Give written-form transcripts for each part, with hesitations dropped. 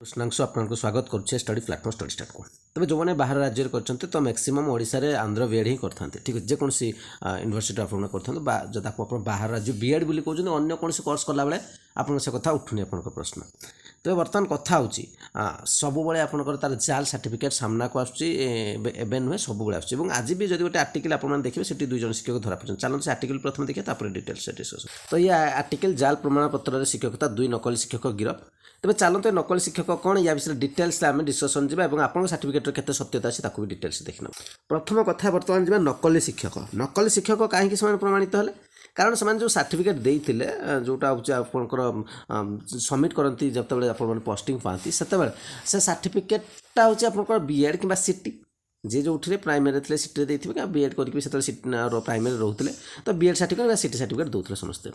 कृष्णांशु आपको स्वागत करुच्छे study platform study start को तेज जो मैंने बाहर राज्य करते तो मैक्सिमम ओडिशा रे आंध्र बीएड ही करते ठीक है जेकोसी यूनिवर्सिटी आप करते जब आप बाहर राज्य बीएड बोली कहते अन्य कौन कोर्स कला बेले आप से कथा उठुनी आप प्रश्न तो बर्तमान कथा हो सब आपंकर तार जाल सर्टिफिकेट सामना को आसुच्छी नुहे सब आसूँ आज भी जब गोटे आर्टिकल आप देखिए से दुई जन शिक्षक धरा पड़ते चलते से आर्टिकल प्रथम देखिए डिटेल्स डिस्कसन तो ये आर्टिकल जाल प्रमाणपत्र शिक्षकता दुई नकली शिक्षक गिरफ तेज चलते नकली शिक्षक कौन या विषय डिटेल्स आम डिस्कसन जा आप सर्टिफिकेट के सत्यता अच्छी भी डिटेल्स देखना प्रथम कथा बर्तमान जा नकली शिक्षक कहीं प्रमाणित हेले कारण से जो सर्टिफिकेट देते जोटा हूँ आपंकर सबमिट करती जब आप पोस्टिंग पाती से सर्टिफिकेटा हूँ आप बीएड कि सीटी जी जो प्राइमरी थे सीटी देते बीएड कर प्राइमरी रोते तो बीएड सर्टिफिकेट सीटी सर्टिफिकेट दूसरे समस्ते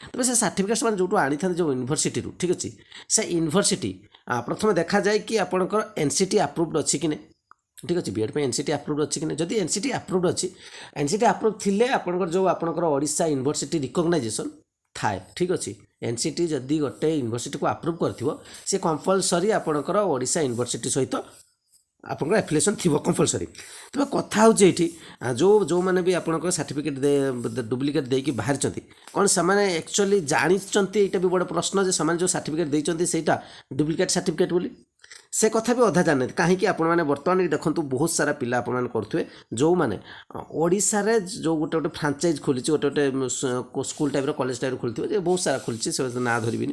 तेज से सर्टिफिकेट से जो आनी था जो यूनिवर्सिटी ठीक अच्छे से यूनिवर्सिटी प्रथम देखा जाए कि आपंकर एनसीटी अप्रूव्ड अच्छी कि नहीं ठीक अच्छे बीएड पे एनसीटी अप्रूव्ड अच्छी कि नहीं जदि एनसीटी अप्रूव्ड अच्छी एनसीटी अप्रूव थिले आपंकर जो आपंकर ओडिशा यूनिवर्सिटी रिकग्नाइजेशन थाए ठीक अच्छे एनसीटी जदि गोटे यूनिवर्सिटी को अप्रूव कर सी कंपलसरी आपंकर ओडिशा यूनिवर्सिटी सहित आपंकर एफिलिएशन थी कंपलसरी तेज कथा हो जो जो मैंने भी आपंकर सर्टिफिकेट डुप्लिकेट देकी बाहर कौन से एक्चुअली जानते यहाँ भी बड़ा प्रश्न जो जो सर्टिफिकेट देते से डुप्लिकेट सर्टिफिकेट बोली से कथा भी अधा जाने कहीं आप बर्तमान देखो बहुत सारा पिला आपने करुए जो मैंने ओडिशा रे जो गोटे गोटे फ्रांचाइज खोली गोटे गोटे स्कूल टाइप कॉलेज टाइप खोलते बहुत सारा खोली से ना धरबी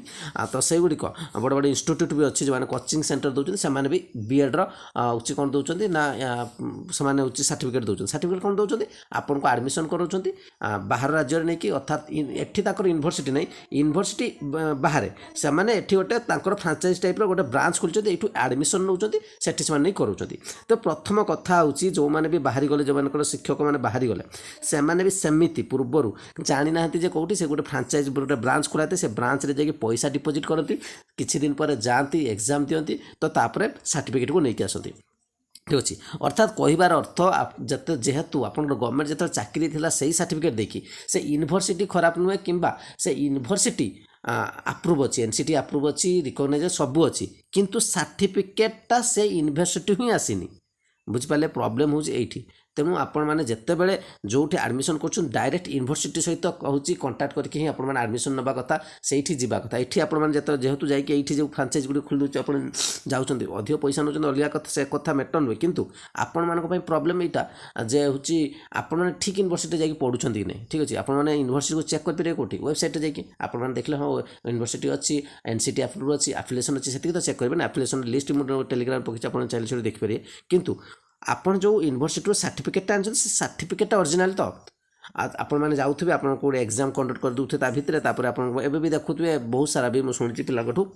तो से गुड़िक बड़े बड़े इंस्टीट्यूट भी अच्छी जो कोचिंग सेंटर दौरान से भी बीएड रही कौन दौरान ना से सर्टिफिकेट दौरान सर्टिफिकेट कौन दौरान आपको आडमिशन कराउछंती बाहर राज्य नहीं कि अर्थात एठी ताकर यूनिवर्सिटी नहीं यूनिवर्सिटी बाहर से गोटे फ्रांचाइज टाइप गोटे ब्रांच खोलते ये आडमिशन नौ से करूँगी तो प्रथम कथा हूँ जो मैंने भी बाहरी गले जो शिक्षक मैंने बाहरी गले से भी सेमती पूर्वर जानी ना कौटी से गोटे फ्रांचाइज गोटे ब्रांच खोलाते से ब्रांच रे जाके पैसा डिपोजिट करती किछि दिन पर जाती एग्जाम दियंती तो तापर सर्टिफिकेट को लेकिन आसती ठीक अच्छे अर्थात कहबार अर्थ जत जेहेतु आप गवर्नमेंट जो चाकरी थी से सर्टिफिकेट देखी से यूनिवर्सिटी खराब नुहे कि से यूनिवर्सिटी अप्रूव अच्छी एनसीटी अप्रूव अच्छी रिकग्नाइज सबू अच्छी किंतु सर्टिफिकेटा से यूनिवर्सिटी ही आसीनी बुझिपारे प्रॉब्लम हो तेणु आपण मैंने जिते बड़े जो आडमिशन कर डायरेक्ट यूनिवर्सिटी सहित हूँ कंटाक्ट करके आप आडमिशन नवा कथा से जावा कथा ये आपत जेहेतु जाइए जो फ्रांचाइज गुड़ी खोल दूसरे आप जाऊँच अधिक पैसा नौ अलग कथा से कथा मैटर नुहे कितु आपण मान प्रॉब्लम यहाँ जे हूँ आपने ठीक यूनिवर्सिटी जाकि पढ़ुं कि नहीं ठीक अच्छे आपने यूनिवर्सिटी को चेक करेंगे कौटी वेबसाइट जाकि आपने देखले हाँ यूनिवर्सिटी अच्छी एनसीटी अप्रूव अच्छी एफिलिएशन अच्छी से तो चेक करेंगे एफिलिएशन लिस्ट टेलीग्राम पकड़ आप चाहिए देखिए किंतु आपन जो यूनिवर्सिटी सर्टिफिकेट आन सर्टिफिकेट ओरिजिनल तो आपण मैंने जाऊे आप एग्जाम कंडक्ट कर दूसरे भितर आप भी देखुए बहुत सारा भी मुझे शुणी पिलाठू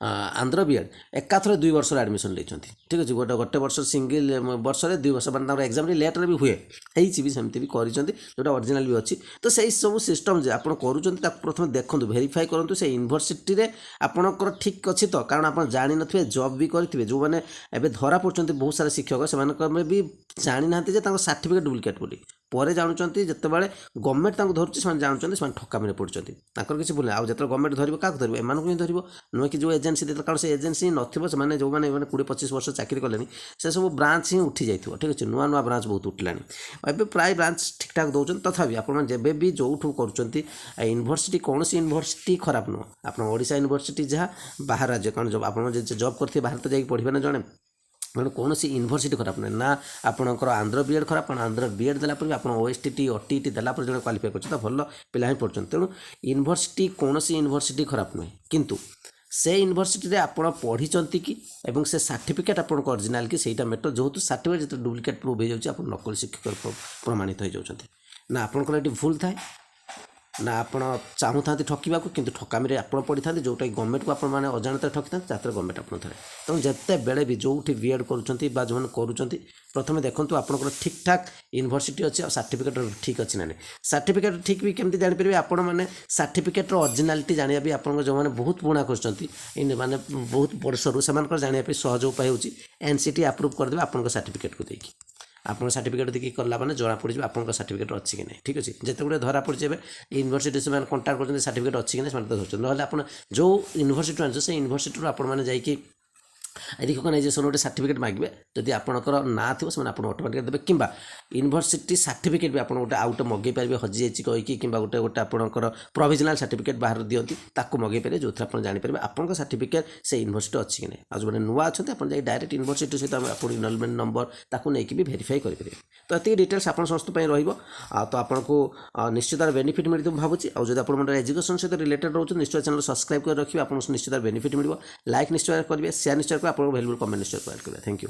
आंध्र बीएड एकाथर 2 वर्ष एडमिशन लेते ठीक अच्छे गोटे गोटे वर्ष सिंगल वर्ष 2 वर्ष मैं एग्जाम लेट्रे भी हुए भी सेमती भी करटा ओरिजिनल भी अच्छी तो सही सब सिस्टम जे आप प्रथम देखो वेरीफाई करूँ से यूनिवर्सिटी रे आपणकर ठीक अच्छी तो कारण आप जानी न जॉब भी करेंगे जो मैंने एवं धरा पड़ते बहुत सारे शिक्षक से भी जानी ना सर्टिफिकेट डुप्लिकेट बोली पर जानते जितेबाला गवर्नमेंट धरुच्च जानते से ठकामी पड़ते किसी भूल आज जो गवर्नमेंट धरब क्या धरब एम ही धरब नुहे कि जो एजेन्सी देते कारण से एजेन्सी नथिबो से जो मैंने 20-25 वर्ष चाकरी कले से सब ब्रांच ही उठी जाइए ठीक अच्छे नुआ नुआ ब्रांच बहुत उठिला एवं प्राय ब्रांच ठीक ठाक दौरान तथापि आपे भी जो कर यूनिवर्सिटी कौन यूनिवर्सिटी खराब नुह आप ओडिशा यूनिवर्सिटी जहाँ बाहर राज्य कारण जब आप जॉब करते बाहर तो जाकि पढ़े ना जड़े मैंने कौन यूनिवर्सिटी खराब ना ना आपंकर आंध्र बीएड खराब आंध्र बीएड देलापर आप ओएसटीटी ओटीटी देलापर जो क्वालिफाई कर भल पिला ही पढ़ते तेणु यूनिवर्सिटी कौन यूनिवर्सिटी खराब नुहे किंतु से यूनिवर्सिटी आप पढ़ी कि एवं से सर्टिफिकेट आप ओरिजिनल कि सहीटा मेटर जेहेतु सर्टिफिकेट जो डुप्लिकेट प्रूव हो जाए नकली शिक्षक प्रमाणित हो जाती ना आपंकर ये भूल थाए ना आप चाहूँ था ठकवा किंतु ठकामी आप पड़ी था जोटा गवर्नमेंट को आपने अजाणत ठकी था जहाँ गवर्नमेंट आप थे तेणु जिते बेले भी जो बीएड करुँच प्रथम देखो आपंकर ठीक ठाक यूनिवर्सिटी अच्छी और सर्टिफिकेट ठीक अच्छी ना सर्टिफिकेट ठीक भी केमती जानीपर आपण मैंने सर्टिफिकेट ओरिजिनालिटी जाना भी आप जो मैंने बहुत पुणा कर माने बहुत वर्षर से जानापी सहज उपाय हो एनसीटी अप्रूव करदे आप सर्टिफिकेट को देखिए ଆପଣ ସାର୍ଟିଫିକେଟ୍ ଦେଖିକି କଲା ମାନେ ଜଣା ପଡ଼ିଯିବ ଆପଣଙ୍କ ସାର୍ଟିଫିକେଟ୍ ଅଛି କି ନାହିଁ। ଠିକ୍ ଅଛି, ଯେତେବେଳେ ଧରା ପଡ଼ିଛି ଏବେ ୟୁନିଭର୍ସିଟି ସେମାନେ କଣ୍ଟାକ୍ଟ କରୁଛନ୍ତି ସାର୍ଟିଫିକେଟ୍ ଅଛି କି ନାହିଁ ସେମାନେ ତ ଧରୁଛନ୍ତି। ନହେଲେ ଆପଣ ଯେଉଁ ୟୁନିଭର୍ସିଟିରୁ ଆଣିଛ ସେଇ ୟୁନିଭର୍ସିଟିରୁ ଆପଣମାନେ ଯାଇକି ରିକଗ୍ନାଇଜେସନ୍ ଗୋଟେ ସାର୍ଟିଫିକେଟ୍ ମାଗିବେ। ଯଦି ଆପଣଙ୍କର ନାଁ ଥିବ ସେମାନେ ଆପଣଙ୍କୁ ଅଟୋମେଟିକ୍ ଦେବେ, କିମ୍ବା ୟୁନିଭର୍ସିଟି ସାର୍ଟିଫିକେଟ୍ ବି ଆପଣ ଗୋଟେ ଆଉ ଗୋଟେ ମଗେଇ ପାରିବେ ହଜିଯାଇଛି କହିକି, କିମ୍ବା ଗୋଟେ ଆପଣଙ୍କର ପ୍ରୋଭିଜନାଲ୍ ସାର୍ଟିଫିକେଟ୍ ବାହାରୁ ଦିଅନ୍ତି ତାକୁ ମଗେଇ ପାରିବେ, ଯେଉଁଥିରେ ଆପଣ ଜାଣିପାରିବେ ଆପଣଙ୍କ ସାର୍ଟିଫିକେଟ୍ ସେ ୟୁନିଭର୍ସିଟି ଅଛି କି ନାହିଁ। ଆଉ ଯେଉଁମାନେ ନୂଆ ଅଛନ୍ତି ଆପଣ ଯାଇ ଡାଇରେକ୍ଟ ୟୁନିଭର୍ସିଟି ସହିତ ଆପଣ ଇନରୋଲମେଣ୍ଟ ନମ୍ବର ତାକୁ ନେଇକି ବି ଭେରିଫାଇ କରିପାରିବେ। ତ ଏତିକି ଡିଟେଲ୍ସ ଆପଣ ସମସ୍ତ ପାଇଁ ରହିବ। ତ ଆପଣଙ୍କୁ ନିଶ୍ଚିତ ବେନିଫିଟ୍ ମିଳିଥିବ ମୁଁ ଭାବୁଛି। ଆଉ ଯଦି ଆପଣଙ୍କର ଏଜୁକେସନ୍ ସହିତ ରିଲେଟେଡ୍ ରହୁଛନ୍ତି ନିଶ୍ଚୟ ଚ୍ୟାନେଲ୍ ସବସ୍କ୍ରାଇବ୍ କରି ରଖିବେ, ଆପଣଙ୍କୁ ନିଶ୍ଚିତ ବେନିଫିଟ୍ ମିଳିବ। ଲାଇକ୍ ନିଶ୍ଚୟ କରିବେ, ସେୟାର ନିଶ୍ଚୟ କରିବେ, ଆପଣଙ୍କୁ ଭ୍ୟାଲୁଏବଲ୍ କମେଣ୍ଟ ନିଶ୍ଚୟ କରିବେ। Thank you.